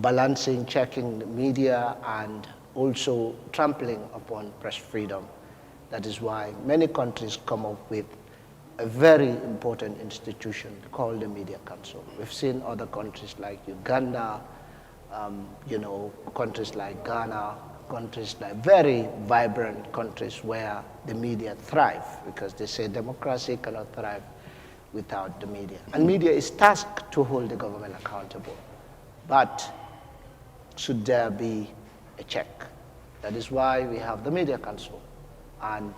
balancing, checking the media, and also trampling upon press freedom. That is why many countries come up with a very important institution called the Media Council. We've seen other countries like Uganda, countries like Ghana, countries like very vibrant countries where the media thrive, because they say democracy cannot thrive without the media. And media is tasked to hold the government accountable. But should there be a check? That is why we have the Media Council. And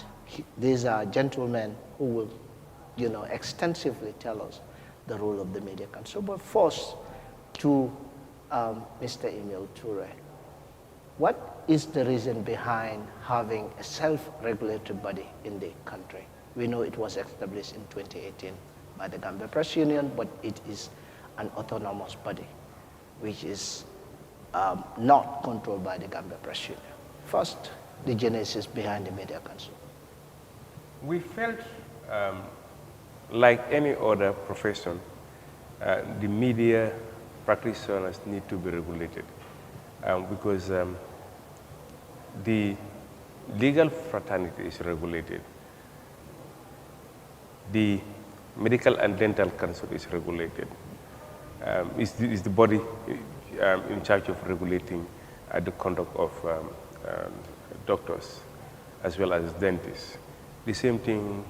these are gentlemen who will extensively tell us the role of the Media Council. But first, to Mr. Emile Toure, what is the reason behind having a self-regulatory body in the country? We know it was established in 2018 by the Gambia Press Union, but it is an autonomous body, which is not controlled by the Gambia Press Union. First, the genesis behind the Media Council. We felt like any other profession, the media practitioners need to be regulated because the legal fraternity is regulated. The Medical and Dental Council is regulated. Is the body in charge of regulating the conduct of doctors as well as dentists. The same thing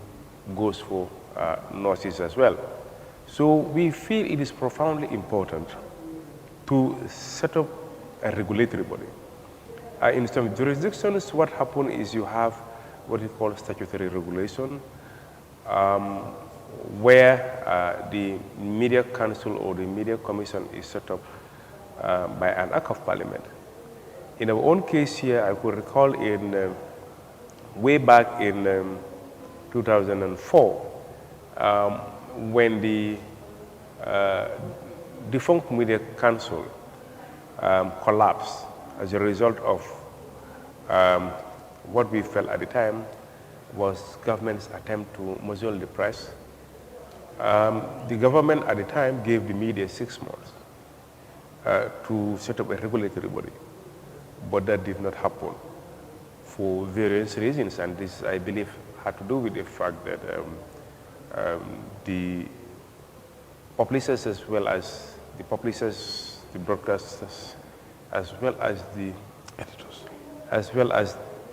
goes for nurses as well. So we feel it is profoundly important to set up a regulatory body. In some jurisdictions, what happens is you have what you call statutory regulation, where the Media Council or the Media Commission is set up by an act of parliament. In our own case here, I could recall in way back in 2004, when the defunct Media Council collapsed as a result of what we felt at the time was government's attempt to muzzle the press. The government at the time gave the media 6 months to set up a regulatory body, but that did not happen for various reasons, and this, I believe, had to do with the fact that the publishers as well as the publishers, the broadcasters, as well as the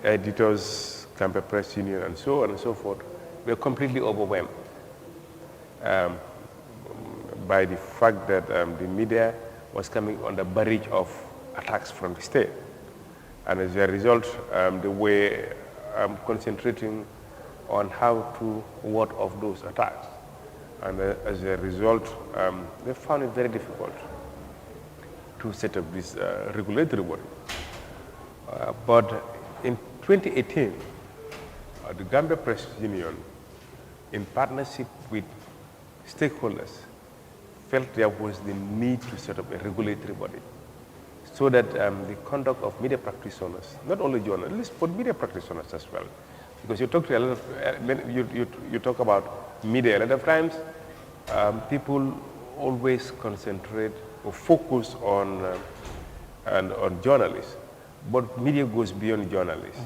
editors, Gambia Press Union, and so on and so forth, were completely overwhelmed by the fact that the media was coming under barrage of attacks from the state. And as a result, they were concentrating on how to ward off those attacks. And as a result, they found it very difficult to set up this regulatory body. But in 2018, the Gambia Press Union, in partnership with stakeholders, felt there was the need to set up a regulatory body so that the conduct of media practitioners, not only journalists, but media practitioners as well. Because you talk to a lot of, you talk about media, a lot of times people always concentrate or focus on journalists, but media goes beyond journalists.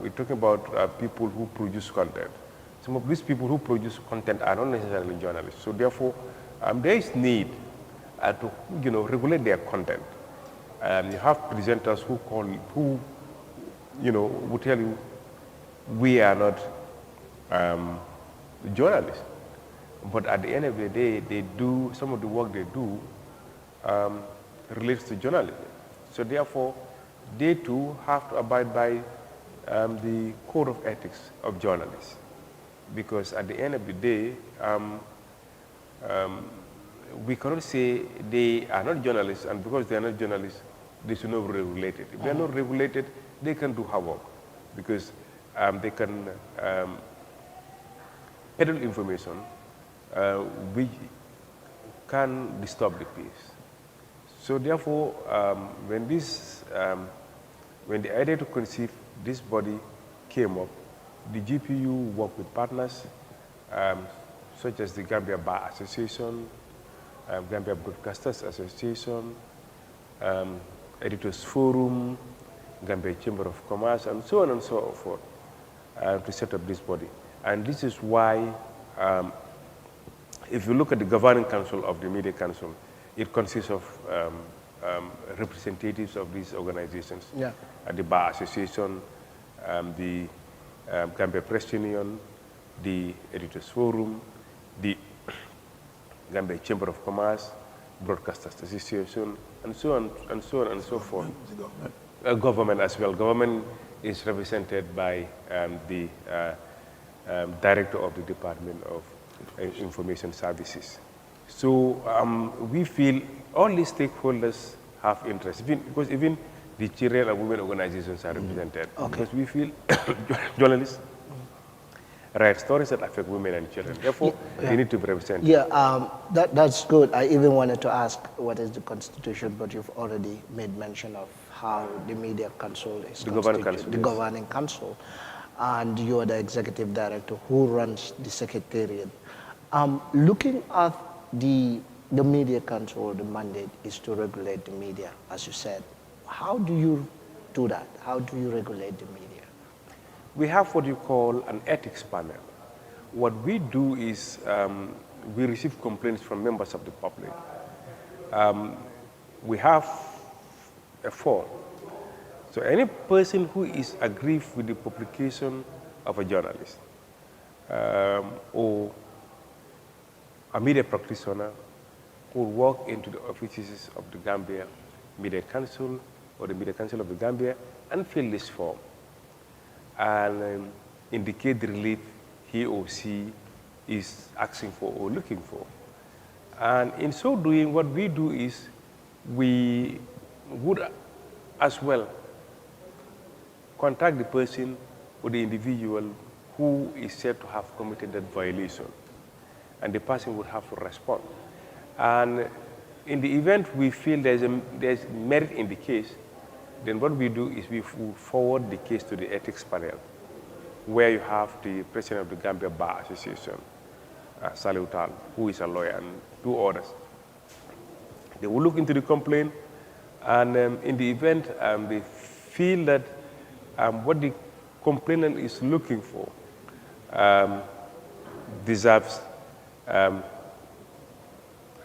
We're talking about people who produce content. Some of these people who produce content are not necessarily journalists. So therefore, there is need to regulate their content. You have presenters who will tell you, we are not journalists. But at the end of the day, they do, some of the work they do relates to journalism. So therefore, they too have to abide by the code of ethics of journalists. Because at the end of the day, we cannot say they are not journalists, and because they are not journalists, they should not be regulated. If they are not regulated, they can do havoc, because they can peddle information which can disturb the peace. So therefore, when the idea to conceive this body came up, the GPU worked with partners such as the Gambia Bar Association, Gambia Broadcasters Association, Editors Forum, Gambia Chamber of Commerce, and so on and so forth, to set up this body. And this is why, if you look at the governing council of the Media Council, it consists of representatives of these organizations. Yeah. The Bar Association, the Gambia Press Union, the Editors Forum, the Gambia Chamber of Commerce, Broadcasters Association, and so on and so on and so forth. Government as well. Government is represented by the director of the Department of Information Services. So we feel all these stakeholders have interest, because even the children and women organizations are represented. Okay. Because we feel journalists write stories that affect women and children. Therefore, they need to be represented. Yeah, that's good. I even wanted to ask what is the constitution, but you've already made mention of how the Media Council is The governing council, the yes. governing council, and you are the executive director who runs the secretariat. Looking at the Media Council, the mandate is to regulate the media, as you said. How do you do that? How do you regulate the media? We have what you call an ethics panel. What we do is we receive complaints from members of the public. We have a form. So any person who is aggrieved with the publication of a journalist or a media practitioner who will walk into the offices of the Gambia Media Council or the Media Council of the Gambia and fill this form and indicate the relief he or she is asking for or looking for. And in so doing, what we do is we would as well contact the person or the individual who is said to have committed that violation, and the person would have to respond. And in the event we feel there's merit in the case, then what we do is we forward the case to the ethics panel, where you have the president of the Gambia Bar Association, Salutal, who is a lawyer, and two others. They will look into the complaint, and in the event they feel that what the complainant is looking for deserves a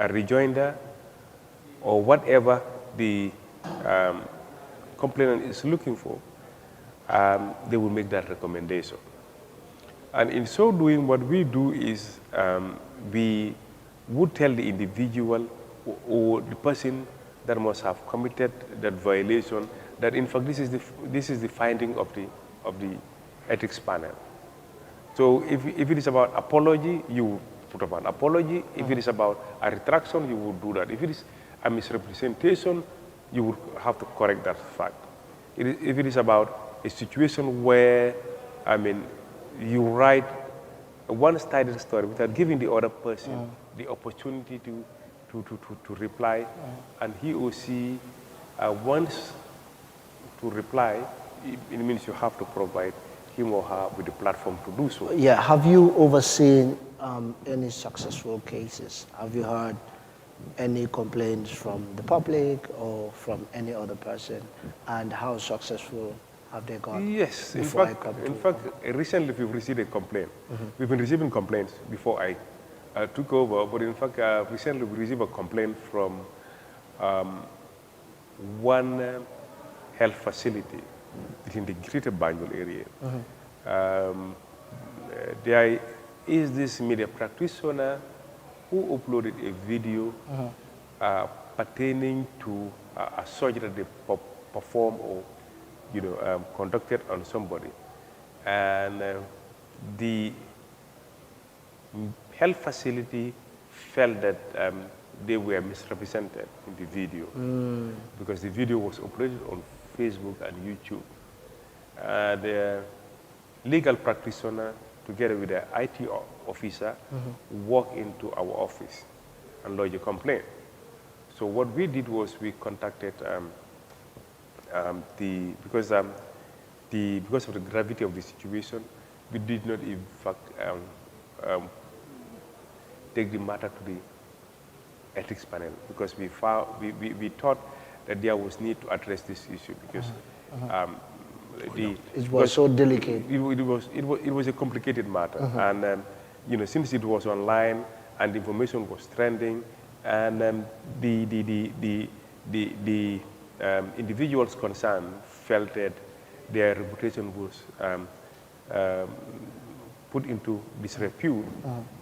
rejoinder or whatever the complainant is looking for, they will make that recommendation. And in so doing, what we do is we would tell the individual or the person that must have committed that violation that in fact this is the finding of the ethics panel. So if it is about apology, you put up an apology. If it is about a retraction, you would do that. If it is a misrepresentation, you would have to correct that fact. If it is about a situation where, you write a one-sided story without giving the other person the opportunity to reply, and he or she wants to reply, it means you have to provide him or her with the platform to do so. Yeah, have you overseen any successful cases? Have you heard any complaints from the public or from any other person, and how successful have they gone? Yes, in fact, recently we've received a complaint. We've been receiving complaints before I took over, but in fact, recently we received a complaint from one health facility within the greater Banjul area. There is this media practitioner who uploaded a video pertaining to a surgery that they performed or conducted on somebody, and the health facility felt that they were misrepresented in the video because the video was uploaded on Facebook and YouTube. The legal practitioner, together with the IT officer, walked into our office and lodged a complaint. So what we did was we contacted because of the gravity of the situation, we did not in fact take the matter to the ethics panel because we thought that there was need to address this issue because it was so delicate. It was a complicated matter, and since it was online and information was trending, and the individuals concerned felt that their reputation was put into disrepute,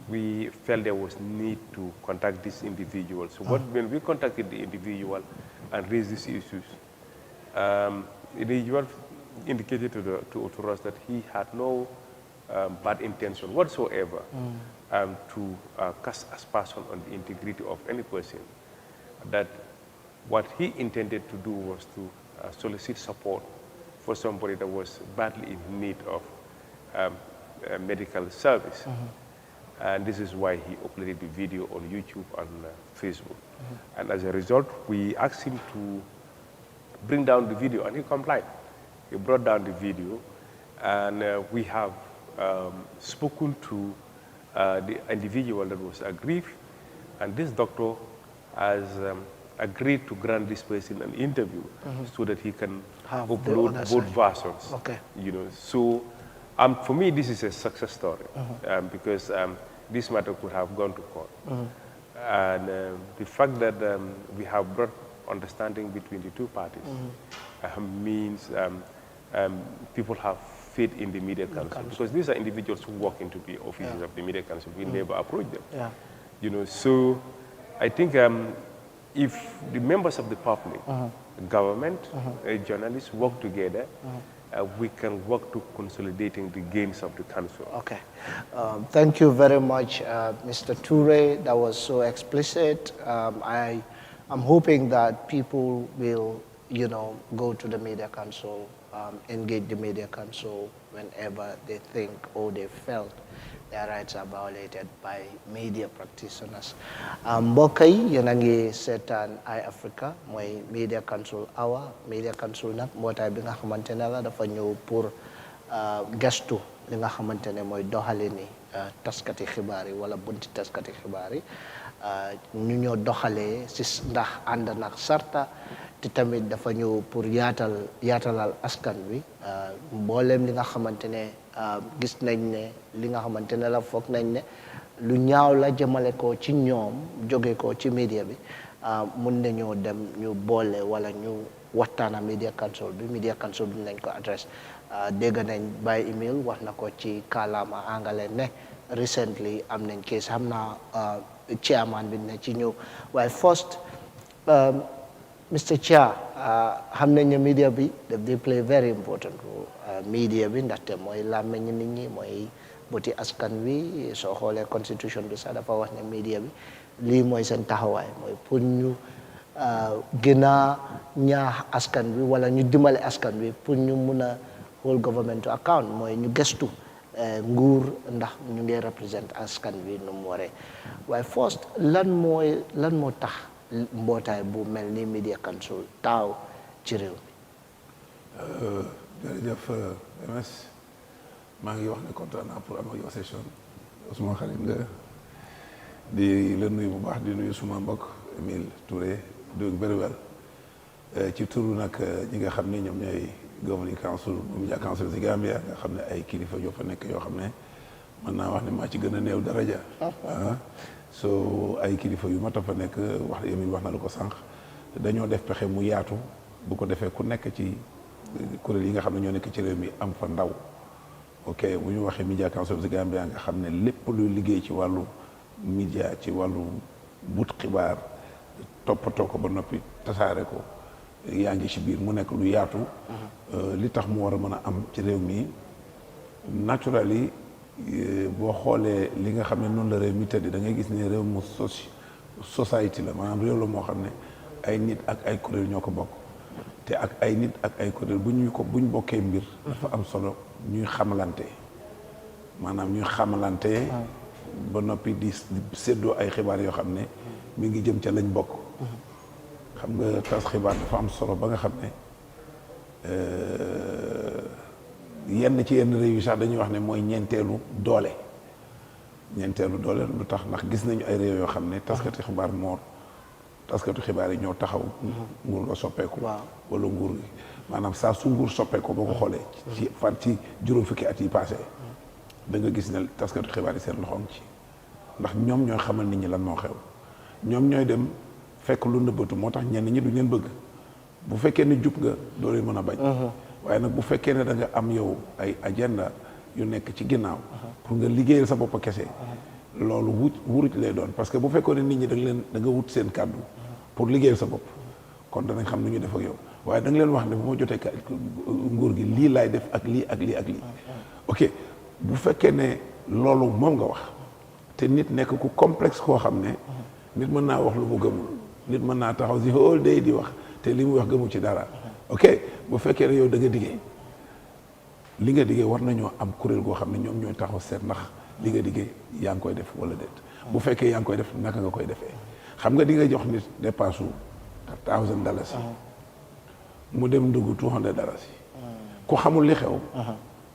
we felt there was need to contact these individuals. So when we contacted the individual and raised these issues, the individual indicated to us that he had no bad intention whatsoever to cast aspersion on the integrity of any person. That what he intended to do was to solicit support for somebody that was badly in need of medical service. And this is why he uploaded the video on YouTube and Facebook. And as a result, we asked him to bring down the video, and he complied. He brought down the video, and we have spoken to the individual that was aggrieved, and this doctor has agreed to grant this person an interview so that he can upload both versions. Okay. So for me, this is a success story because this matter could have gone to court. And the fact that we have brought understanding between the two parties means people have faith in the Media Council, because these are individuals who walk into the offices of the Media Council. We never approach them. So I think if the members of the public, government, journalists work together, we can work to consolidating the gains of the council. Okay. Thank you very much, Mr. Toure. That was so explicit. I'm hoping that people will, go to the Media Council, engage the Media Council whenever they think or they felt their rights are violated by media practitioners. Mbokk yi yéen a ngi seetaan Eye Africa mooy Media Council Hour. Media Council nag mbootaay bi nga xamante ne la dafa ñëw pour gestu li nga xamante ne mooy doxalini taskati xibaar yi wala bunti taskati xibaar yi ñu ñoo doxalee si ndax ànd nag sarta te tamit dafa ñëw pour yaatalal askan wi mbooleem li nga xamante ne gis nañ ne li nga xamante ne la foog nañ ne lu ñaaw la jëmale ko ci ñoom jóge ko ci media bi mun nañoo dem ñu boole wala ñu waxtaana Media Council bi nañ ko adresse dégg nañ by email wax na ko ci kàllaama angale ne recently am nañ case xam naa chairman bi ne ci ñëw waaye first Mr. Chair, xam nañ ne media bi they play very important role. Media bi ndaxte mooy làmmiñ nit ñi mooy bëti askan wi soo xoolee constitution bi sax dafa wax ne media bi lii mooy seen taxawaay mooy pour ñu gën a ñaax askan wi wala ñu dimbale askan wi pour ñu mun a hold government to account mooy ñu gëstu nguur ndax ñu ngi represent askan wi nu mu waree waaye first lan moo tax mbootaay bu mel ni Media Council taaw ci réew mi. jërëjëf MS maa ngi wax ne kontaan naa pour am ak yow session suma xarit nga di la nuyu bu baax di nuyu suma mbokk Emile Touré doing very well ci turu nag ñi nga xam ne ñoom ñooy Governing Council Media Council ci Gambia nga xam ne ay kilifa yoo fa nekk yoo xam ne mën naa wax ne maa ci gën a néew daraja so ay kilifa yu ma fa nekk wax Emile wax na la ko sànq dañoo def pexe mu yaatu bu ko defee ku nekk ci kuréel yi nga xam ne ñoo nekk ci réew mi am fa ndaw ok bu ñu waxee Media Council ci Gambia nga xam ne lépp luy liggéey ci wàllu média ci wàllu but xibaar toppatoo ko ba noppi tasaare ko yaa ngi ci biir mu nekk lu yaatu li tax mu war a mën a am ci réew mi naturally boo xoolee li nga xam ne noonu la réew mi tëdd da ngay gis ne réew mu society la maanaam réew la moo xam ne ay nit ak ay kuréel ñoo ko bokk te ak ay nit ak ay kuréel buñ bokkee mbir dafa am solo ñuy xamalante maanaam ñuy xamalante ba noppi di séddoo ay xibaar yoo xam ne mi ngi jëm ca lañ bokk xam nga tas xibaar dafa am solo ba nga xam ne yenn ci yenn réew yi sax dañuy wax ne mooy ñeenteelu doole lu tax ndax gis nañu ay réew yoo xam ne taskati xibaar moo taskatu xibaar yi ñoo taxaw nguur nga soppeeku waaw wala nguur gi maanaam saa su nguur soppeeku boo ko xoolee ci fan ci juróom fukki at yi passé da nga gis ne taskatu xibaar yi seen loxoom ci ndax ñoom ñooy xamal nit ñi lan moo xew ñoom ñooy dem fekk lu nëbbatu moo tax ñenn ñi du leen bëgg bu fekkee ne jub nga doo leen mën a bañ waaye nag bu fekkee ne da nga am yow ay agenda yu nekk ci ginnaaw pour nga liggéeyal sa bopp kese loolu wuruj lay doon parce que bu fekkoon ne nit ñi da nga wut seen kàddu pour liggéeyal sa bopp kon danañ xam nu ñu def ak yow waaye da nga leen wax ne bu ma jotee nguur gi lii laay def ak lii ak lii ak lii ok bu fekkee ne loolu moom nga wax te nit nekk ku complexe koo xam ne nit mën naa wax lu mu gëmul nit mën naa taxaw si whole day di wax te li muy wax gëmul ci dara ok bu fekkee ne yow da nga diggee li nga diggee war nañoo am kuréel goo xam ne ñoom ñooy taxaw seet ndax li nga diggee yaa ngi koy def wala déet bu fekkee yaa ngi koy def naka nga koy defee xam nga di nga jox nit dépense $1,000 mu dem dugg $200 ku xamul li xew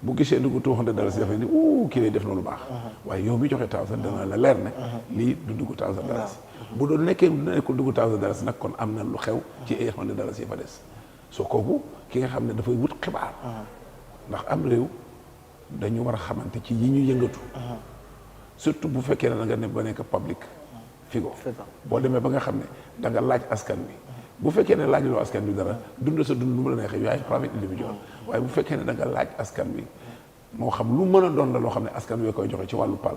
bu gisee dugg $200 dafay ni kii lay def na lu baax waaye yow mi joxe $1,000 dana la leer ne lii du dugg $1,000 bu doon nekkul dugg $1,000 nag kon am na lu xew ci $800 yi fa des soo kooku ki nga xam ne dafay wut xibaar ndax am réew dañu war a xamante ci yi ñu yëngatu surtout bu fekkee ne da nga ne ba nekk public figo boo demee ba nga xam ne da nga laaj askan bi bu fekkee ne laajuloo askan bi dara dund sa dund lu mu la neexee yaay private individual waaye bu fekkee ne da nga laaj askan bi moo xam lu mën a doon la loo xam ne askan wi koy joxe ci wàllu pal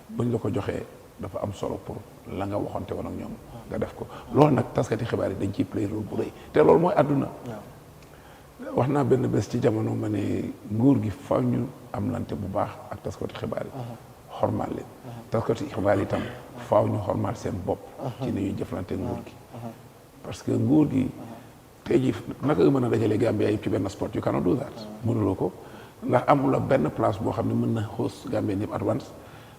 buñ la ko joxee dafa am solo pour la nga waxante woon ak ñoom nga def ko loolu nag taskati xibaar yi dañ ciy play rôle bu rëy te loolu mooy àdduna wax naa benn bés ci jamono ma ne nguur gi faw ñu am lante bu baax ak taskati xibaar yi xormaal leen taskati xibaar yi itam faaw ñu xormaal seen bopp ci ni ñuy jëflante nguur gi parce que nguur gi tey jii naka nga mën a dajale Gambia yëpp ci benn sport you cannot do that mënuloo ko ndax amula benn place boo xam ne mën na host Gambia yëpp at once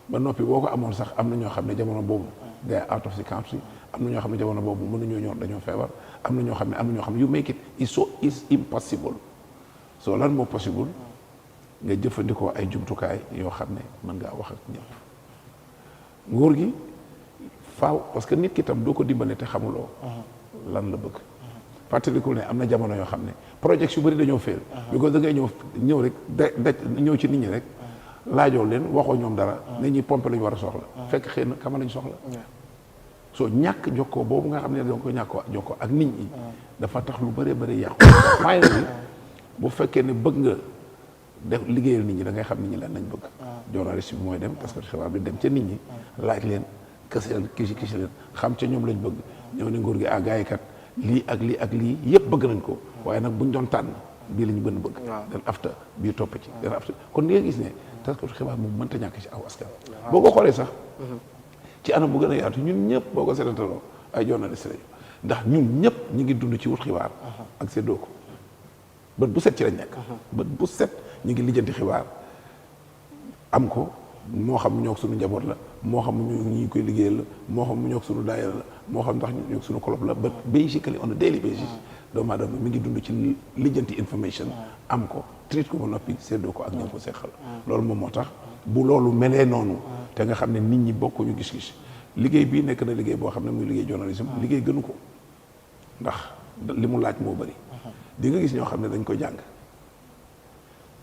ba noppi boo ko amoon sax am na ñoo xam ne jamono boobu they are out of the country am na ñoo xam ne jamono boobu mënuñoo ñëw dañoo feebar am na ñoo xam ne you make it is impossible so lan moo possible nga jëfandikoo ay jumtukaay yoo xam ne mën ngaa wax ak ñëpp nguur gi faaw parce que nit ki tam doo ko dimbale te xamuloo lan la bëgg fàttalikul ne am na jamono yoo xam ne projets yu bëri dañoo féel because da ngay ñëw rek ñëw ci nit ñi rek laajoo leen waxoo ñoom dara nit ñi pompe lañu war a soxla fekk xëy na xama lañu soxla soo ñàkk jokkoo boobu nga xam ne danga ko ñàkk jokkoo ak nit ñi dafa tax lu bëree bëri yàqu finally bu fekkee ne bëgg nga def liggéeyal nit ñi da ngay xam nit ñi lan lañ bëgg journaliste bi mooy dem parce que xibaar bi dem ca nit ñi laaj leen kese leen kisi leen xam ca ñoom lañ bëgg ñëw ne nguur gi gars yi kat lii ak lii ak lii yëpp bëgg nañ ko waaye nag buñ doon tànn bii la ñu gën a bëgg den afta bii topp ci den afta kon ni nga gis ne taskatu xibaar moom mënta ñàkk ci aw askan boo ko xoolee sax ci anam bu gën a yaatu ñun ñëpp boo ko seetantaloo ay journaliste lañu ndax ñun ñëpp ñu ngi dund ci wut xibaar ak séddoo ko bët bu set ci lañ nekk bët bu set ñu ngi lijjanti xibaar am ko moo xam mu ñoo suñu njaboot la moo xam mu ñu koy liggéeyal la moo xam mu ñoo suñu daayira la moo xam ndax ñu ñoo suñu club la but basically on a daily basis doomu aadama mi ngi dund ci lijjanti information am ko treat ko ba noppi séddoo ko ak ña ko seqal loolu moom moo tax bu loolu melee noonu te nga xam ne nit ñi bokkuñu gis-gis liggéey bii nekk na liggéey boo xam ne muy liggéey journalisme liggéey gënu ko ndax li mu laaj moo bëri di nga gis ñoo xam ne dañ ko jàng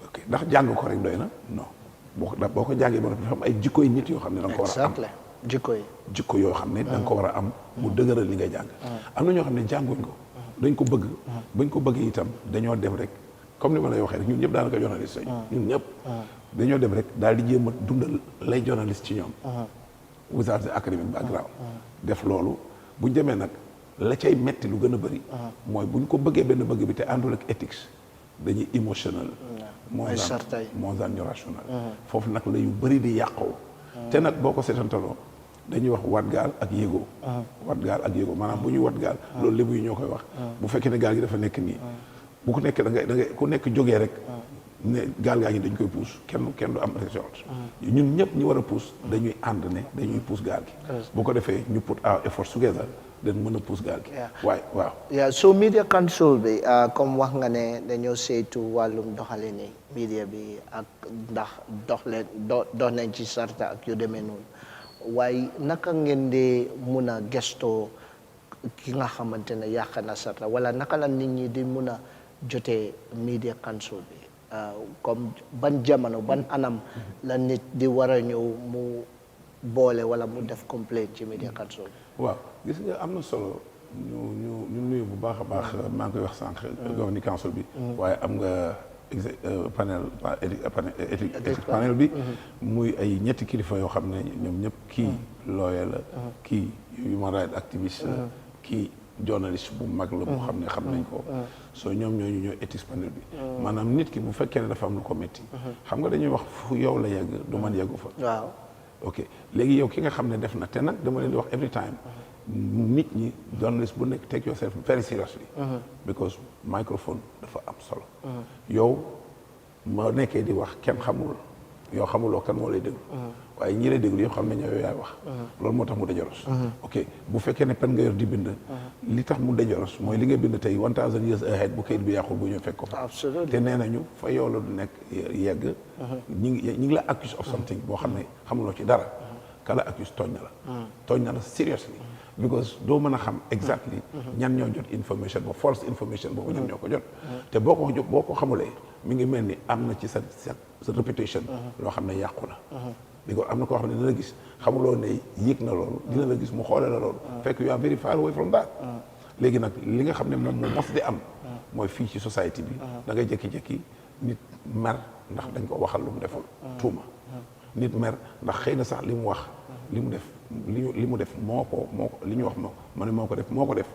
ok ndax jàng ko rek doy na non boo ko jàngee ba dafa am ay jikko yi nit yoo xam ne da nga ko war a am jikko yoo xam ne da nga ko war a am mu dëgëral li ngay jàng am na ñoo xam ne jànguñ ko dañ ko bëgg bañ ko bëgg itam dañoo dem rek comme ni ma lay waxee rek ñun ñëpp daanaka journaliste lañu ñun ñëpp dañoo dem rek daal di jéem a dundal lay journaliste ci ñoom without the academic background def loolu buñ demee nag la cay metti lu gën a bëri mooy buñ ko bëggee benn bëgg bi te àndul ak ethics dañuy emotional moo daan ñu rationnel foofu nag la yu bëri di yàqoo te nag boo ko seetantaloo dañuy wax wat gaal ak yéegoo wat gaal ak yéegoo maanaam bu ñuy wat gaal loolu lébu yi ñoo koy wax bu fekkee ne gaal gi dafa nekk nii bu ku nekk da ngay ku nekk jógee rek ne gaal gaa ngi dañ koy puus kenn du am résultat ñun ñëpp ñu war a puus dañuy ànd ne dañuy puus gaal gi bu ko defee ñu put our efforts together dañ mën a puus gaal gi waaye waaw so media council bi comme wax nga ne dañoo saytu wàllum doxalini media bi ak ndax dox nañ ci sarta ak yu demee noonu waaye naka ngeen di mun a gestoo ki nga xamante ne yàq na sarta wala naka la nit ñi di mun a jotee media council bi comme ban jamono ban anam la nit di war a ñëw mu boole wala mu def complaint ci media council bi. waaw gis nga am na solo ñu nuyu bu baax a baax maa ngi koy wax sànq governing council bi waaye am nga panel bi muy ay ñetti kilifa yoo xam ne ñoom ñëpp kii lawyer la kii human rights activiste la kii journaliste bu mag la boo xam ne xam nañ ko soo ñoom ñooñu ñooy ethics panel bi maanaam nit ki bu fekkee ne dafa am lu ko métti xam nga dañuy wax fu yow la yegg du man yeggu fa waaw ok léegi yow ki nga xam ne def na te nag dama leen di wax every time nit ñi journalist bu nekk take yourself very seriously because microphone dafa am solo yow ma nekkee di wax kenn xamul yow xamuloo kan moo lay déglu waaye ñi lay déglu yow xam nañ yow yaay wax loolu moo tax mu dajaros ok bu fekkee ne pen nga yor di bind li tax mu dajaros mooy li nga bind tey 1000 years ahead bu kayit bi yàqul bu ñëw fekk ko fa te nee nañu fa yow la du nekk yegg ñi ngi la accuse of something boo xam ne xamuloo ci dara kala accuse tooñ na la seriously because doo mën a xam exactly ñan ñoo jot information ba false information boobu ñan ñoo ko jot te boo ko xamulee mi ngi mel ni am na ci sa reputation loo xam ne yàqu na because am na koo xam ne dina la gis xamuloo ne yëg na loolu dina la gis mu xoolee la loolu fekk you are very far away from that léegi nag li nga xam ne moom moo mos di am mooy fii ci société bi da ngay jékki-jékki nit mer ndax dañ ko waxal lu mu deful tuuma nit mer ndax xëy na sax li mu wax li mu def li mu def li ñu wax ma ne moo ko def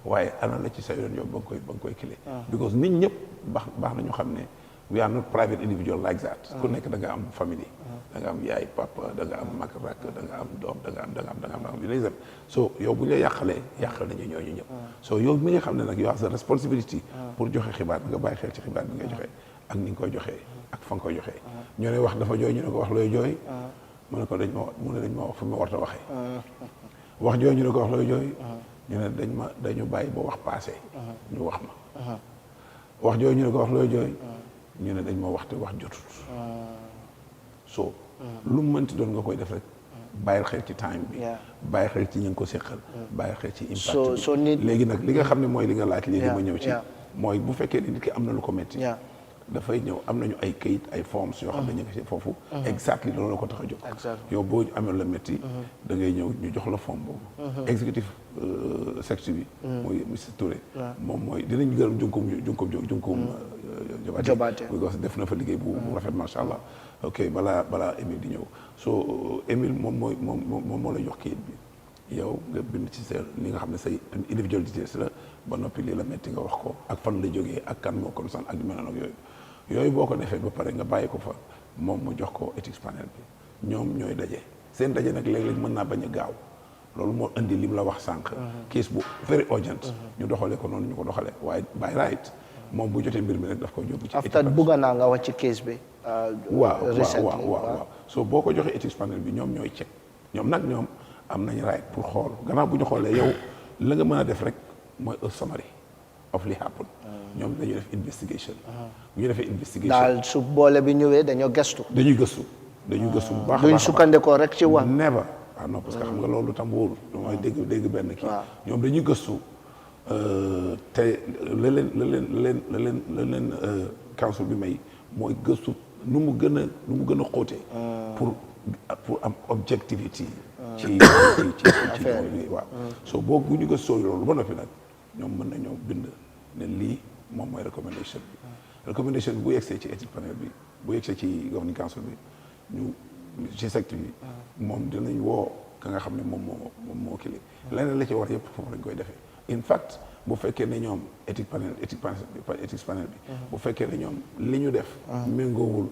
waaye ana la ci sa yoon yow ba nga koy kile because nit ñëpp baax na ñu xam ne we are not private individual like that ku nekk da nga am famille da nga am yaay papa da nga am mag rakk da nga am doom da nga am yu so yow bu ñu la yàqal nañu ñooñu ñëpp so yow mi nga xam ne nag yow as a responsibility pour joxe xibaar nga bàyyi xel ci xibaar bi ngay joxe ak ni nga koy joxee ak fa nga koy joxee ñoo ne wax dafa jooy ñu ne ko wax looy jooy mu ne ko dañ ma wax fu ma war a waxee wax jooy ñu ne ko wax looy jooy ñu ne dañu bàyyi ba wax passé ñu wax ma wax jooy ñu ne ko wax looy jooy ñu ne dañ ma wax te wax jotut so lu mu mënti doon nga koy def rek bàyyil xel ci time bi bàyyi xel ci ñi nga ko séqal bàyyi xel ci impact bi léegi nag li nga xam ne mooy li nga laaj léegi ma ñëw ci mooy bu fekkee ne nit ki am na lu ko métti dafay ñëw am nañu ay kayit ay forms yoo xam ne ñu ngi ci foofu exactly loolu la ko tax a jóg yow boo amee la métti da ngay ñëw ñu jox la forme boobu executive secretary bi mooy monsieur Touré moom mooy dinañ gërëm junkum Jobaate because def na fa liggéey bu rafet macha allah ok balaa Émile di ñëw so Émile moom moo la jox kayit bi yow nga bind ci sa li nga xam ne say individual details la ba noppi lii la métti nga wax ko ak fan la jógee ak kan moo concerne ak mel noonu ak yooyu boo ko defee ba pare nga bàyyi ko fa moom mu jox ko ethics panel bi ñoom ñooy daje seen daje nag léeg-léeg mën naa bañ a gaaw loolu moo indi li mu la wax sànq case bu very urgent ñu doxalee ko noonu ñu ko doxalee waaye by right moom bu jotee mbir mi rek daf ko yóbbu ci after bugga naa nga wax ci case bi waaw so boo ko joxee ethics panel bi ñoom ñooy check ñoom am nañ right pour xool gannaaw bu ñu xoolee yow la nga mën a def rek mooy a summary of li happen ñoom dañuy def investigation bu ñu defee investigation daal su boole bi ñëwee dañuy gëstu bu baax duñ sukkandikoo rek ci wax never non parce que xam nga loolu tam wóorul mooy dégg benn kii ñoom dañuy gëstu te la leen council bi may mooy gëstu nu mu gën a xóotee pour am objectivity ci waaw so boo bu ñu gëstoo loolu ba noppi nag ñoom mën nañoo bind ne lii moom mooy recommendation bi bu yegsee ci ethics panel bi bu yegsee ci governing council bi ñu ci secteur bi moom dinañ woo ka nga xam ne moom moo kili leneen la ci war yëpp foofu lañ koy defee in fact bu fekkee ne ñoom ethics panel bi bu fekkee ne ñoom li ñu def méngoowul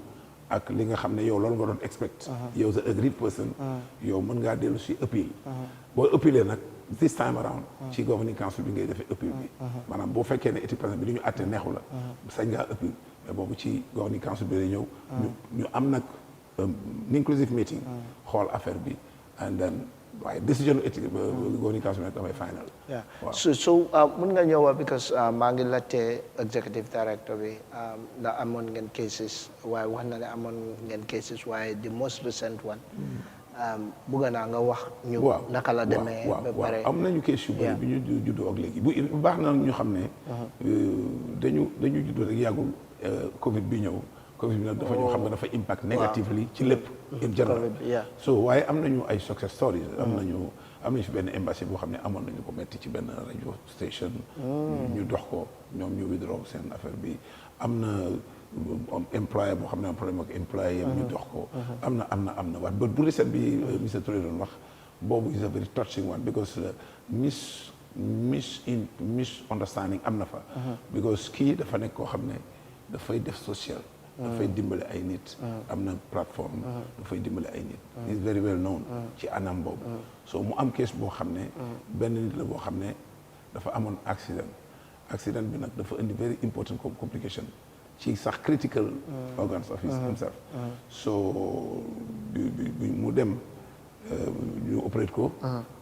ak li nga xam ne yow loolu nga doon expect yow sa agreed person yow mën ngaa dellu si appeal boo appealee nag this time around ci governing council bi ngay defee appeal bi maanaam boo fekkee ne ethics panel bi li ñu àtte neexu la sañ ngaa appeal mais boobu ci governing council bi lay ñëw ñu am nag inclusive meeting xool affaire bi and then waaye décision éthique governing council bi dafay final so mun nga ñëw because maa ngi laajte executive director bi ndax amoon ngeen cases waaye wax na ne amoon ngeen cases waaye the most recent one bëgg naa nga wax ñu naka la demee ba pare am nañu case yu bëri bi ñu juddoo ak léegi bu baax na ñu xam ne dañu juddoo rek yàggul Covid bi ñëw Covid bi nag dafa ñoo xam ne dafa impact negatively ci lépp in general so waaye am nañu ay success stories am nañu fi benn embassy boo xam ne amoon nañu ko metti ci benn radio station ñu dox ko ñoom ñu withdraw seen affaire bi am na employé boo xam ne am problème ak employé yam ñu dox ko am na waat but bu recent bi monsieur Touré doon wax boobu is a very touching one because misunderstanding am na fa because kii dafa nekk koo xam ne dafay def social dafay dimbale ay nit am na plateforme dafay dimbale ay nit is very well known ci anam boobu so mu am case boo xam ne benn nit la boo xam ne dafa amoon accident bi nag dafa indi very important complication ci sax critical organs of himself so mu dem ñu opérate ko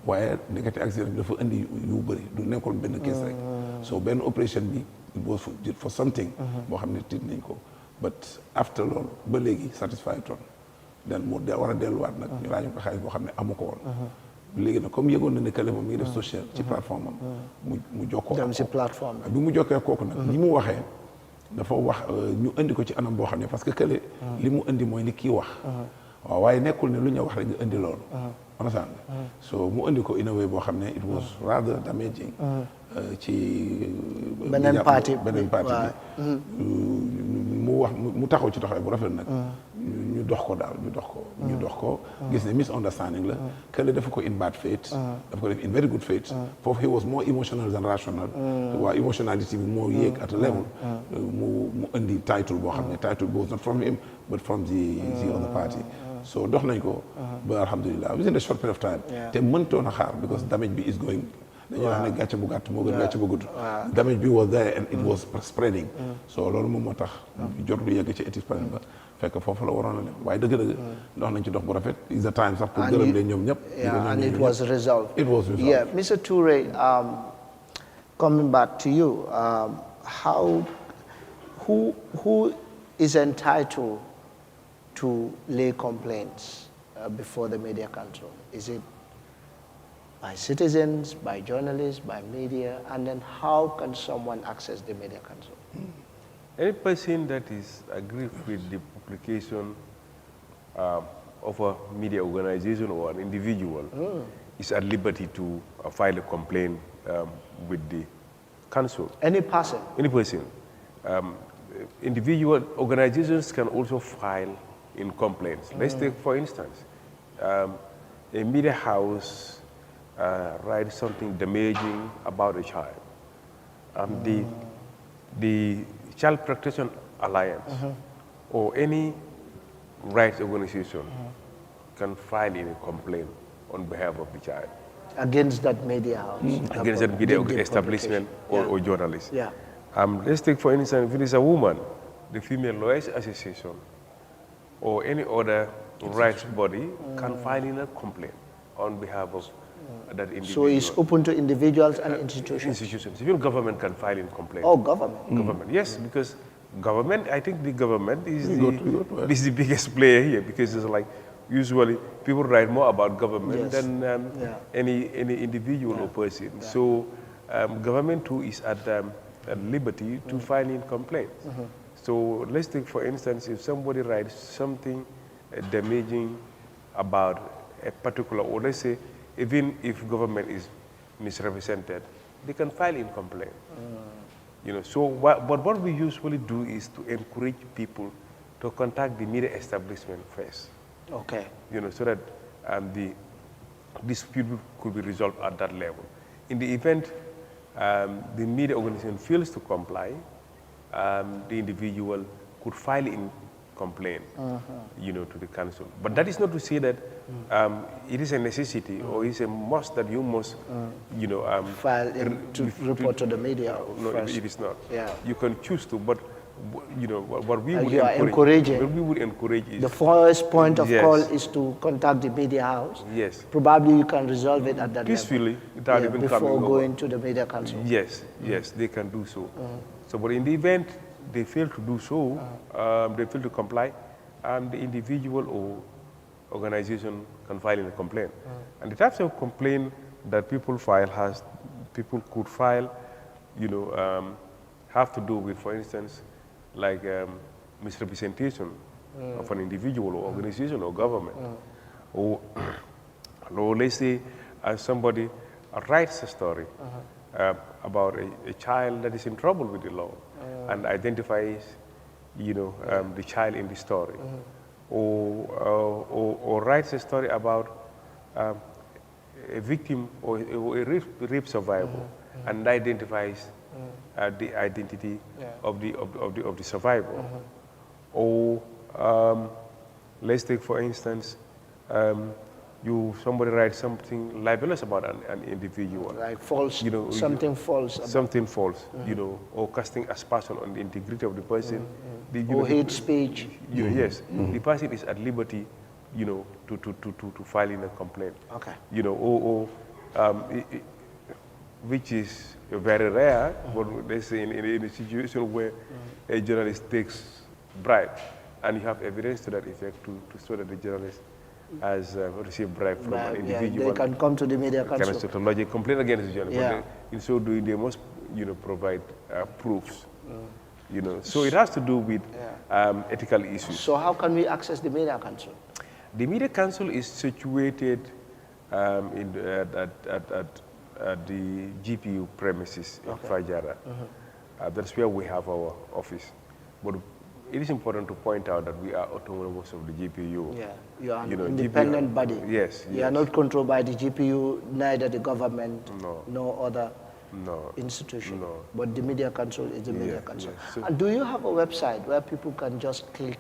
waaye nekkati accident bi dafa indi yu bëri du nekkoon benn case rek so benn opération bi it was for something boo xam ne tiit nañ ko but after loolu ba léegi satisfied ton then mu war a delluwaat nag ñu laaj ko xaalis boo xam ne amu ko woon léegi nag comme yëgoon na ne kële moom mi ngi def social ci plateforme am mu jokkoo dem ci plateforme bi mu jokkee kooku nag ñi mu waxee dafa wax ñu indi ko ci anam boo xam ne parce que kële li mu indi mooy li kii wax waaw waaye nekkul ne lu ñu wax rek nga indi loolu understand so mu indi ko in a way boo xam ne it was rather damaging ci beneen parti bi mu wax mu taxaw ci taxaw bu rafet nag ñu dox ko daal ñu dox ko gis ne misunderstanding la kële dafa ko in bad faith dafa ko def in very good faith foofu he was more emotional than rational waa emotionality bi moo yéeg at a level mu indi title boo xam ne title bi was not from him but from the other party so dox nañ ko ba alhamdulillah within a short period of time te mëntoon a xaar because damage bi is going dañuy wax ne gàcce bu gàtt moo gën gàcce bu gudd damage bi was there and it was spreading so loolu moom moo tax jot lu yegg ci éthique panel ba fekk foofu la waroon a dem waaye dëgg-dëgg dox nañ ci dox bu rafet is the time sax pour gërëm leen ñoom ñëpp and it was resolved yeah Mr. Touré coming back to you who is entitled to lay complaints before the media council? Is it by citizens, by journalists, by media, and then how can someone access the media council? Any person that is aggrieved with the publication of a media organization or an individual is at liberty to file a complaint with the council. Any person? Any person. Individual organizations can also file in complaints. Let's take, for instance, a media house writes something damaging about a child. The Child Protection Alliance or any rights organization can file in a complaint on behalf of the child. Against that media house? Against that media establishment or journalist. Yeah. Let's take, for instance, if it is a woman, the Female Lawyers Association or any other rights body can file in a complaint on behalf of that individual. So it's open to individuals and institutions? Institutions. Even government can file in complaint. Oh, government? Government, yes, because government, I think the government is the biggest player here, because it's like usually people write more about government than any individual or person. Yeah. So government too is at liberty to file in complaints. So let's take, for instance, if somebody writes something damaging about a particular, or let's say, even if government is misrepresented, they can file in complaint. You know, so what we usually do is to encourage people to contact the media establishment first. Okay. You know, so that the dispute could be resolved at that level. In the event the media organization fails to comply, the individual could file in complaint, you know, to the council. But that is not to say that it is a necessity or it's a must that you must, you know, file to report to the media. No, first. it is not. Yeah. You can choose to, but you know what we would encourage. What we would encourage is the first point of call is to contact the media house. Yes. Probably you can resolve it at that peacefully, level. without even before coming going to the media council. Yes, yes, they can do so. So, but in the event they fail to do so, they fail to comply, the individual organization can file in a complaint. And the types of complaint that people could file, have to do with, for instance, like misrepresentation of an individual or organization or government. Or let's say somebody writes a story about a child that is in trouble with the law and identifies, the child in the story. Or writes a story about a victim or a rape survivor and identifies the identity of the survivor. Or let's take, for instance, somebody writes something libelous about an individual, like false, something false, something false, or casting aspersion on the integrity of the person, or hate speech. Yes, the person is at liberty, to file in a complaint. Okay. Which is very rare, but let's say in a situation where a journalist takes bribe, and you have evidence to that effect to show that the journalist has received bribe from an individual. They can come to the media council. To lodge a complaint against the journalist. Yeah. But in so doing, they must, provide proofs. So it has to do with ethical issues. So how can we access the media council? The media council is situated at the GPU premises in Fajara. That's where we have our office. But it is important to point out that we are autonomous of the GPU. Yeah, you are an independent body. Yes. You are not controlled by the GPU, neither the government, nor other institution. No. But the media council is the media council. Yes. So, and do you have a website where people can just click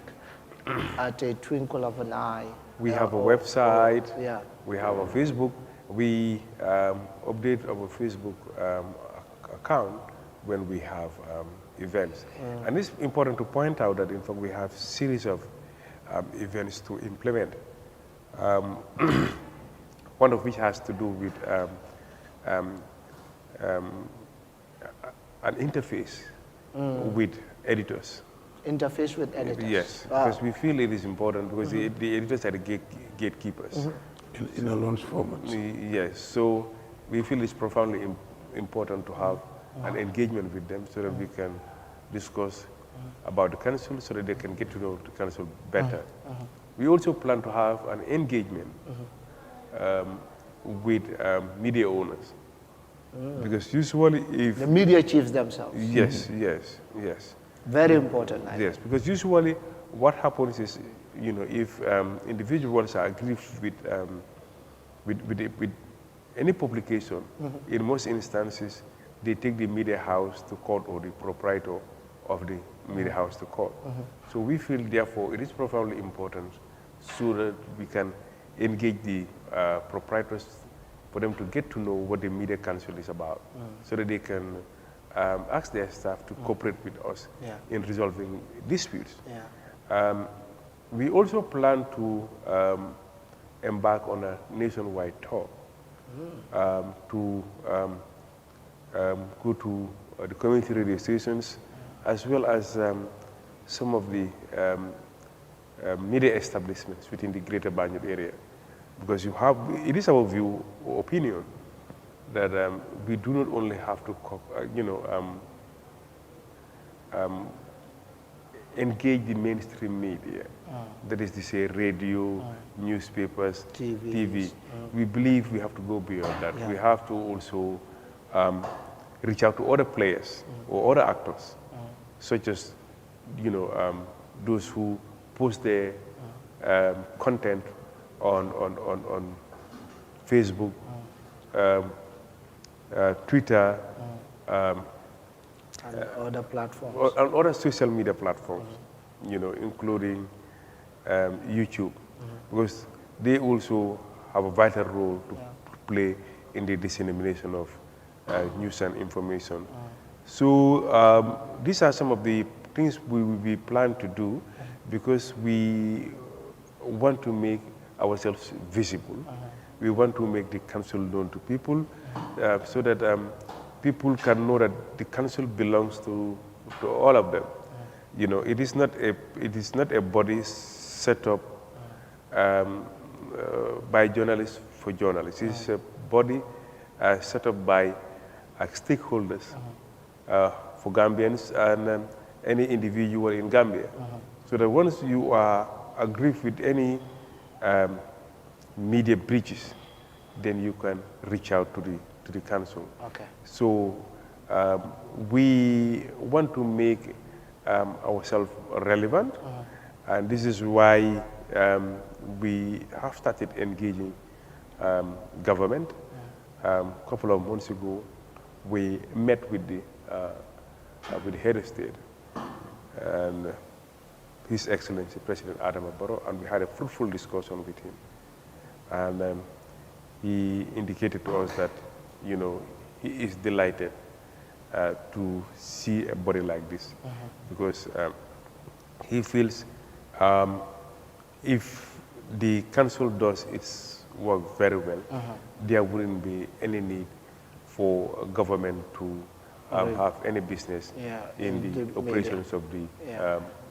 at a twinkle of an eye? We have a website. Yeah. We have a Facebook. We update our Facebook account when we have events. And it's important to point out that, in fact, we have a series of events to implement. One of which has to do with an interface with editors. Interface with editors? Yes, because we feel it is important, because the editors are the gatekeepers. In a launch format. Yes, so we feel it's profoundly important to have an engagement with them so that we can discuss about the council, so that they can get to know the council better. We also plan to have an engagement with media owners. Because usually if... The media chiefs themselves. Yes. Very important. Yes, because usually what happens is, if individuals are aggrieved with any publication, in most instances, they take the media house to court or the proprietor of the media house to court. So we feel, therefore, it is profoundly important so that we can engage the proprietors for them to get to know what the media council is about, so that they can ask their staff to cooperate with us in resolving disputes. We also plan to embark on a nationwide tour to go to the community radio stations, as well as some of the media establishments within the greater Banjul area. Because it is our view or opinion that we do not only have to, engage the mainstream media, that is to say radio, newspapers, TV. We believe we have to go beyond that. We have to also reach out to other players or other actors, such as, those who post their content on Facebook, Twitter, and other platforms. And other social media platforms, including YouTube, because they also have a vital role to play in the dissemination of news and information. So these are some of the things we plan to do, because we want to make ourselves visible. We want to make the council known to people, so that people can know that the council belongs to all of them. It is not a body set up by journalists for journalists. It's a body set up by stakeholders for Gambians and any individual in Gambia. So that once you are aggrieved with any media breaches, then you can reach out to the council. Okay. So we want to make ourselves relevant, and this is why we have started engaging government. A couple of months ago, we met with the head of state and His Excellency President Adama Barrow, and we had a fruitful discussion with him. And he indicated to us that, you know, he is delighted to see a body like this, because he feels if the council does its work very well, there wouldn't be any need for government to have any business in the operations of the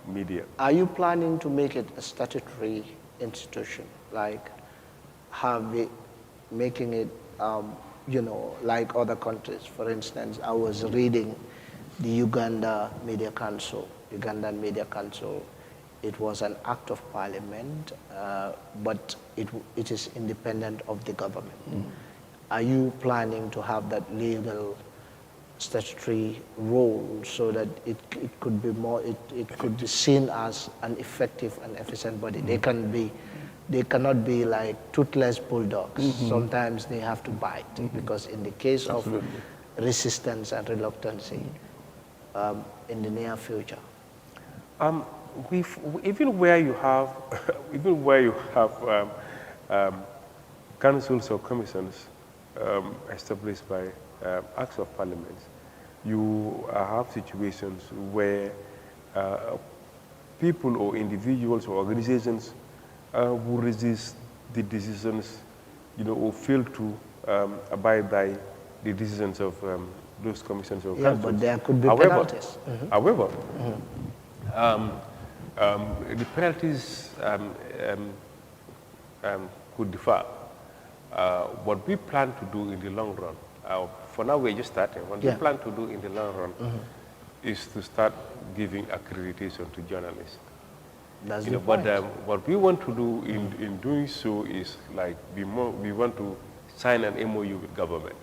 media. Are you planning to make it a statutory institution, like making it, you know, like other countries? For instance, I was reading the Uganda Media Council, Ugandan Media Council. It was an act of parliament, but it is independent of the government. Are you planning to have that legal statutory role so that it could be more, it could be seen as an effective and efficient body? They cannot be like toothless bulldogs. Sometimes they have to bite, because in the case of resistance and reluctancy in the near future. Even where you have councils or commissions established by acts of parliament, you have situations where people or individuals or organizations who resist the decisions, you know, or fail to abide by the decisions of those commissions or councils. But there could be penalties. However, the penalties could differ. What we plan to do in the long run, for now we're just starting, what we plan to do in the long run is to start giving accreditation to journalists. That's you know, the point. what we want to do in doing so is like we want to sign an MOU with government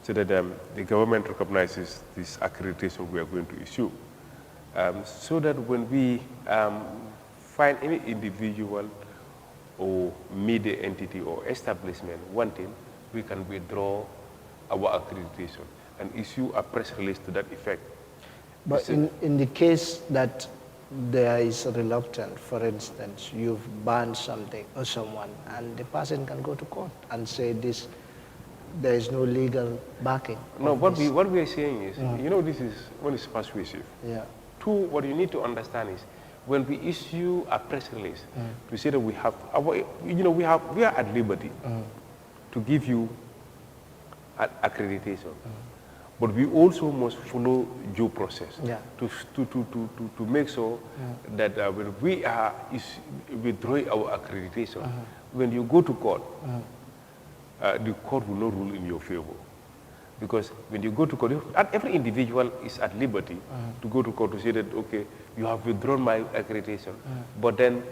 so that the government recognizes this accreditation we are going to issue. So that when we find any individual or media entity or establishment wanting, we can withdraw our accreditation and issue a press release to that effect. But in the case that there is a reluctance, for instance, you've banned something or someone, and the person can go to court and say this, there is no legal backing. No, what we are saying is, you know, this is one is persuasive. Yeah. Two, what you need to understand is, when we issue a press release to say that we have, you know, we are at liberty to give you accreditation. But we also must follow due process to make sure that when we are withdrawing our accreditation, when you go to court, the court will not rule in your favor. Because when you go to court, every individual is at liberty to go to court to say that, okay, you have withdrawn my accreditation, but then,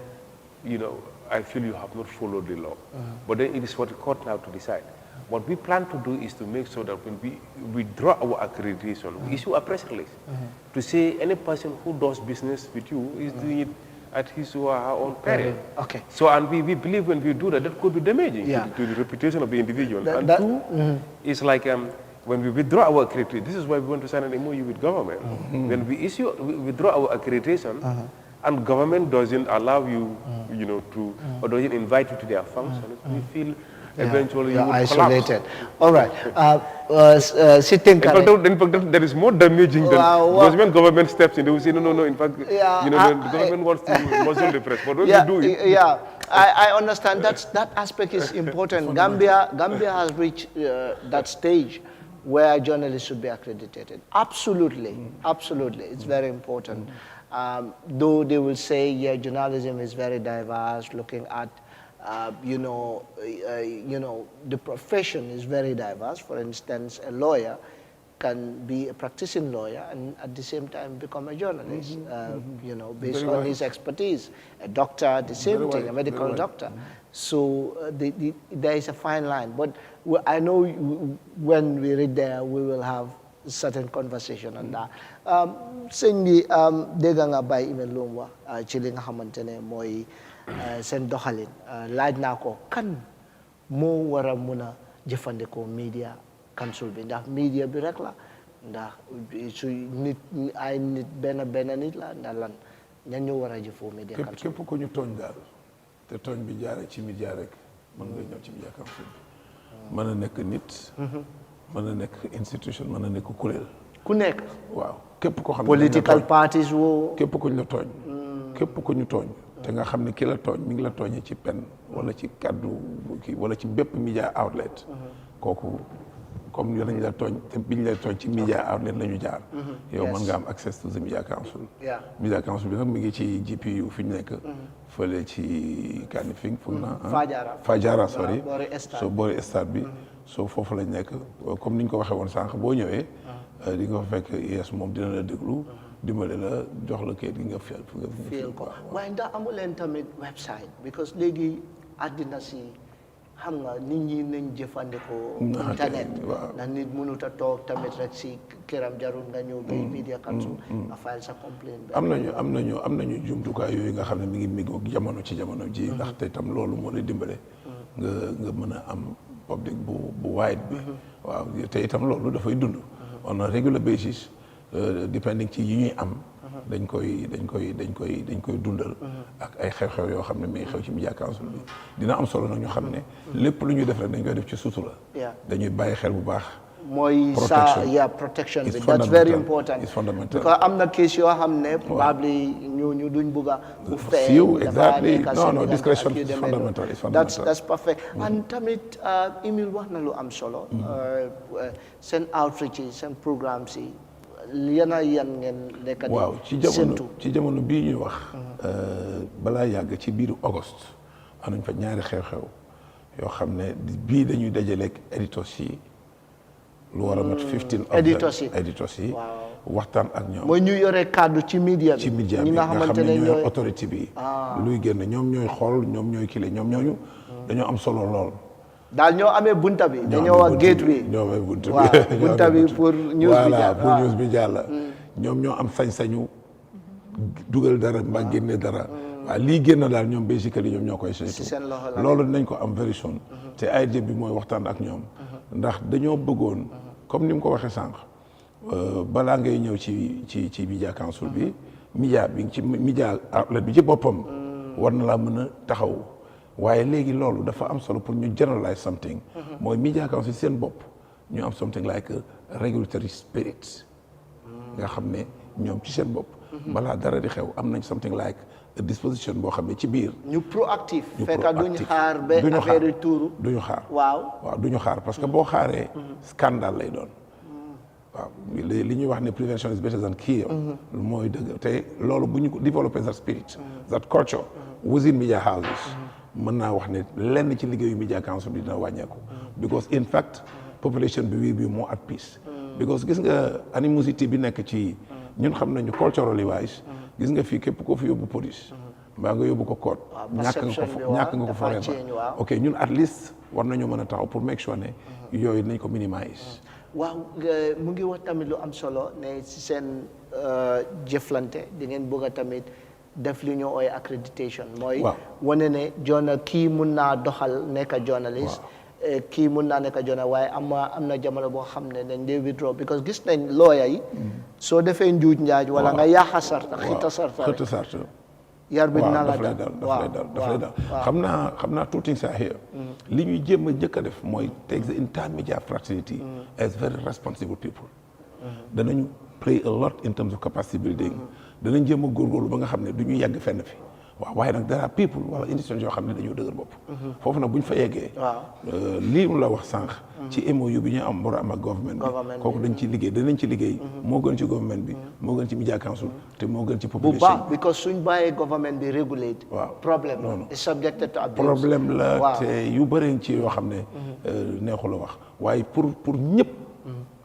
you know, I feel you have not followed the law. But then it is for the court now to decide. What we plan to do is to make sure that when we withdraw our accreditation, we issue a press release to say any person who does business with you is doing it at his or her own peril. Okay. So, and we believe when we do that, that could be damaging to the reputation of the individual. Two, it's like when we withdraw our accreditation, this is why we want to sign an MOU with government. When we withdraw our accreditation, and government doesn't allow you, you know, to, or doesn't invite you to their functions, we feel eventually you would isolated. collapse. All right. Sitting. In fact, that is more damaging than because when government steps in, they will say, no. In fact, you know, the government wants to muzzle the press. But when you do it, I understand that aspect is important. Gambia has reached that stage where journalists should be accredited. Absolutely, absolutely, it's very important. Though they will say, journalism is very diverse, looking at You know, the profession is very diverse. For instance, a lawyer can be a practicing lawyer and at the same time become a journalist, you know, based on his expertise. A doctor, the same thing, a medical doctor. So there is a fine line. But I know when we read there, we will have a certain conversation on that. Sëñ bi dégg nga Baye Email lu mu wax ci li nga xamante ne mooy seen doxalin laaj naa ko kan moo war a mun a jëfandikoo media council bi ndax media bi rek la ndax su nit ay nit benn nit la ndax lan ñan ñoo war a jëfoo media council képp ku ñu tooñ daal te tooñ bi jaare ci media rek mën nga ñëw ci media council bi mën a nekk nit mën a nekk institution mën a nekk kuréel ku nekk waaw képp ko xam ne political parties woo képp ku ñu la tooñ képp ku ñu tooñ te nga xam ne ki la tooñ mi ngi la tooñee ci pen wala ci kaddu kii wala ci bépp media outlet kooku comme lañ la tooñ te biñ la tooñ ci media outlet la ñu jaar yow mën nga am access to the media council media council bi nag mi ngi ci GPU fi ñu nekk fële ci Kanifing foog na Fajara sorry so boori stade bi so foofu lañ nekk comme niñ ko waxee woon sànq boo ñëwee di nga fa fekk yes moom dina la déglu dimbale la jox la kayit gi nga fiyal ko waaye ndax amu leen tamit website because léegi àddina si xam nga nit ñi nañ jëfandikoo internet ndax nit mënut a toog tamit rek si këram jarul nga ñëw bay media council nga file sa complaint bi am nañu jumtukaay yooyu nga xam ne mi ngi méngoog jamono ci jamono ji ndaxte itam loolu moo lay dimbale nga mën a am public bu wide bi waaw te itam loolu dafay dund on a regular basis depending ci yi ñuy am dañ koy dundal ak ay xew-xew yoo xam ne mi ngi xew ci media council bi dina am solo nag ñu xam ne lépp lu ñuy def rek dañ koy def ci sutura dañuy bàyyi xel bu baax mooy protection bi that's very important it's fundamental because am na case yoo xam ne probably ñu duñ bugg a bu feeñ exactly no discretion is fundamental that's perfect and tamit Emile wax na lu am solo seen outreach yi seen programmes yi yan ngeen nekk di waaw ci jamono bii ñuy wax balaa yàgg ci biiru Auguste am nañ fa ñaari xew-xew yoo xam ne bii dañuy dajaleeg éditos yi lu war a mat 15 éditos yi waxtaan ak ñoom mooy ñu yore kàddu ci media bi ñi nga xamante ne ñooy autorité bi luy génn ñoom ñooy xool ñoom ñooy kile ñoom ñooñu dañoo am solo lool daal ñoo amee bunta bi dañoo wax gateway ñoo amee bunta bi pour news bi jàll ñoom ñoo am sañ-sañu dugal dara mbaa génne dara waaw lii génn daal ñoom basically ñoom ñoo koy saytu loolu dinañ ko am very soon te idée bi mooy waxtaan ak ñoom ndax dañoo bëggoon comme ni mu ko waxee sànq balaa ngay ñëw ci media council bi media outlet bi ci boppam war na laa mën a taxaw waaye léegi loolu dafa am solo pour ñu generalize something mooy media council seen bopp ñu am something like a regulatory spirit nga xam ne ñoom ci seen bopp balaa dara di xew am nañ something like a disposition boo xam ne ci biir ñu proactif fekk duñu xaar ba affaire yi tuuru duñu xaar waaw duñu xaar parce que boo xaaree scandale lay doon waaw li ñuy wax ne prevention is better than cure mooy dëgg te loolu bu ñu ko développer that spirit that culture within media houses mën naa wax ne lenn ci liggéeyu media council bi dina wàññeeku because in fact population bi will be more at peace because gis nga animosité bi nekk ci ñun xam nañu culturally wise gis nga fii képp koo fi yóbbu police mbaa nga yóbbu ko code ñàkk nga ko forever ok ñun at least war nañoo mën a taxaw pour make sure ne yooyu nañ ko minimize waaw mu ngi wax tamit lu am solo ne si seen jëflante di ngeen bëgg a tamit def li ñoo ooy accreditation mooy wane ne kii mun naa doxal nekk journaliste kii mun naa nekk journaliste waaye am na jamono boo xam ne dañ dee withdraw because gis nañ lawyer yi soo defee njuuj njaaj wala nga yaaxa sarta xita sarta yar bi dina la dal daf lay dal xam naa two things are here li ñuy jéem a njëkk a def mooy take the entire media fraternity as very responsible people danañu play a lot in terms of capacity building danañ jéem a góorgóorlu ba nga xam ne du ñu yàgg fenn fi waaw waaye nag there are people wala institutions yoo xam ne dañoo dëgër bopp foofu nag bu ñu fa yeggee lii mu la wax sànq ci MOU bi ñu am war a am ak government bi kooku dañ ci liggéey danañ ci liggéey moo gën ci government bi moo gën ci media council te moo gën ci population bu baax because suñ bàyyee government bi regulate problème la is subjected to abuse problème la te yu bëri ci yoo xam ne neexul a wax waaye pour ñëpp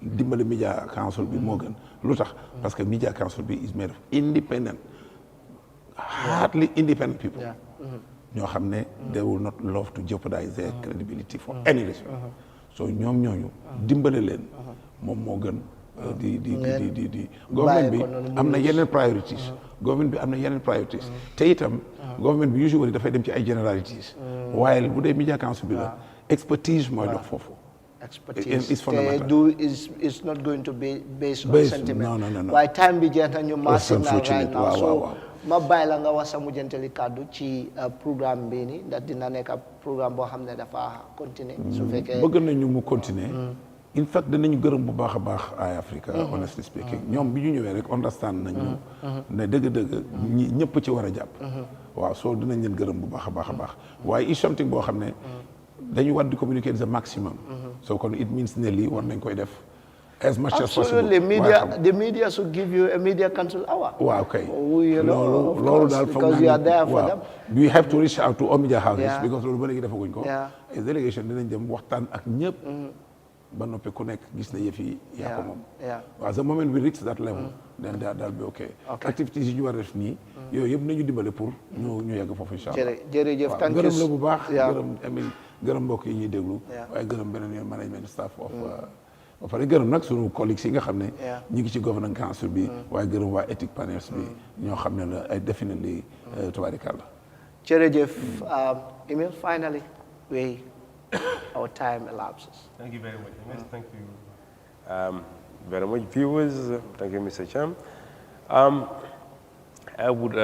dimbali media council bi moo gën lu tax parce que media council bi is made of independent hardly independent people ñoo xam ne they will not love to jeopardize their credibility for any reason so ñoom ñooñu dimbale leen moom moo gën di government bi am na yeneen priorities government bi am na yeneen priorities te itam government bi usually dafay dem ci ay generalities waaye bu dee media council bi la expertise mooy dox foofu expertise is fundamental. Is not going to be based on sentiment. Why time bi jeex na ñu massive na right now. So ma bàyyi la nga wax sa mujjantali kàddu ci programme bi ni ndax dina nekk programme boo xam ne dafa continuer su fekkee bëgg nañu mu continuer in fact danañu gërëm bu baax a baax ay Africa honestly speaking ñoom bi ñu ñëwee rek understand nañu ne dëgg-dëgg ñëpp ci war a jàpp waaw soo dinañ leen gërëm bu baax a baax a baax waaye is something boo xam ne dañu war di communicate the maximum so kon it means ne lii war nañ koy def as much as possible. The media should give you a media council hour. Wow, okay. You know, because you are there for them. We have to reach out to all media houses because loolu ba léegi defaguñ ko. As delegation dinañ dem waxtaan ak ñëpp ba noppi ku nekk gis na yëf yi yaa ko moom. Waaw the moment we reach that level, then that'll be okay. Activities yi ñu war a def nii yooyu yëpp nañu dimbale pour ñu yegg foofu incha allah. Jërëjëf thank you. Gërëm la bu baax gërëm Emile gërëm mbokk yi ñuy déglu waaye gërëm beneen yoon management staff of ba pare gërëm nag sunu collègues yi nga xam ne ñu ngi ci governing council bi waaye gërëm waa ethic panels bi ñoo xam ne la ay definitely tubaarikàlla jërëjëf Emile finally our time elapses. Thank you very much. Thank you very much viewers. Thank you Mr. Cham. I would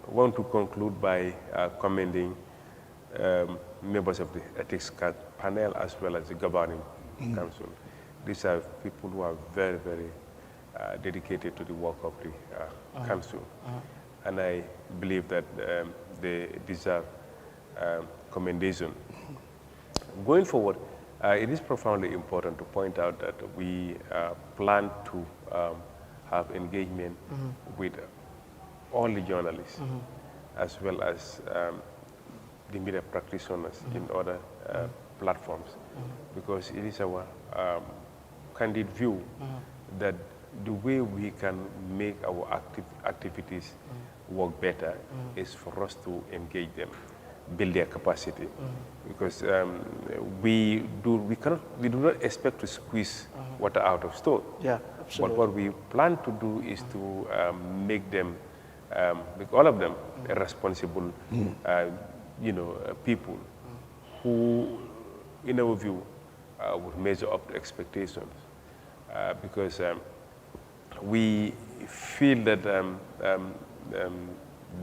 want to conclude by commending members of the ethics panel as well as the governing council. These are people who are very, very dedicated to the work of the council. And I believe that they deserve commendation. Going forward, it is profoundly important to point out that we plan to have engagement with all the journalists as well as the media practitioners in other platforms, because it is our candid view that the way we can make our activities work better is for us to engage them, build their capacity, because we do not expect to squeeze water out of stone. Yeah, absolutely. But what we plan to do is to make them, make all of them, responsible, people who, in our view, would measure up to expectations, because we feel that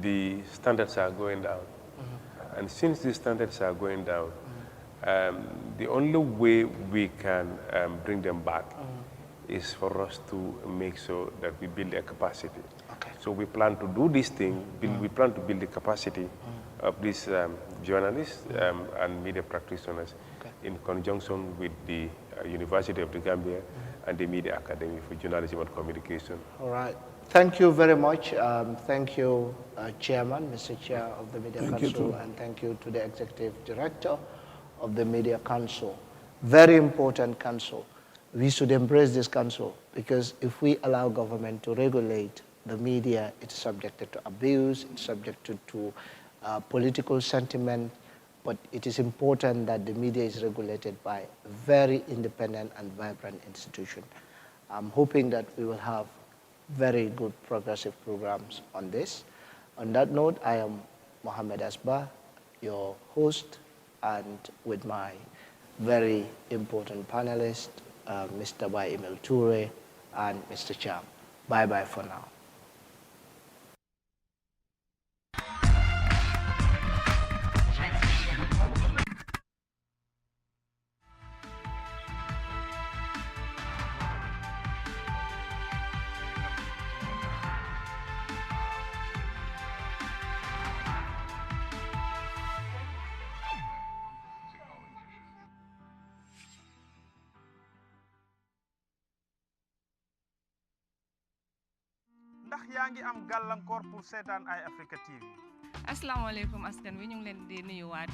the standards are going down. And since the standards are going down, the only way we can bring them back is for us to make sure that we build their capacity. Okay. So we plan to do this thing, we plan to build the capacity of these journalists and media practitioners in conjunction with the University of the Gambia and the Media Academy for Journalism and Communication. All right. Thank you very much. Thank you, Chairman, Mr. Chair of the Media Council, and thank you to the Executive Director of the Media Council. Very important council. We should embrace this council, because if we allow government to regulate the media, it's subjected to abuse, it's subjected to political sentiment, but it is important that the media is regulated by a very independent and vibrant institution. I'm hoping that we will have very good progressive programs on this. On that note, I am Mohammed Asba, your host, and with my very important panelists, Mr. Emile Toure and Mr. Cham. Bye-bye for now. ndax yaa ngi am gàllankoor pour seetaan Eye Africa TV. asalaamaaleykum askan wi ñu ngi leen di nuyuwaat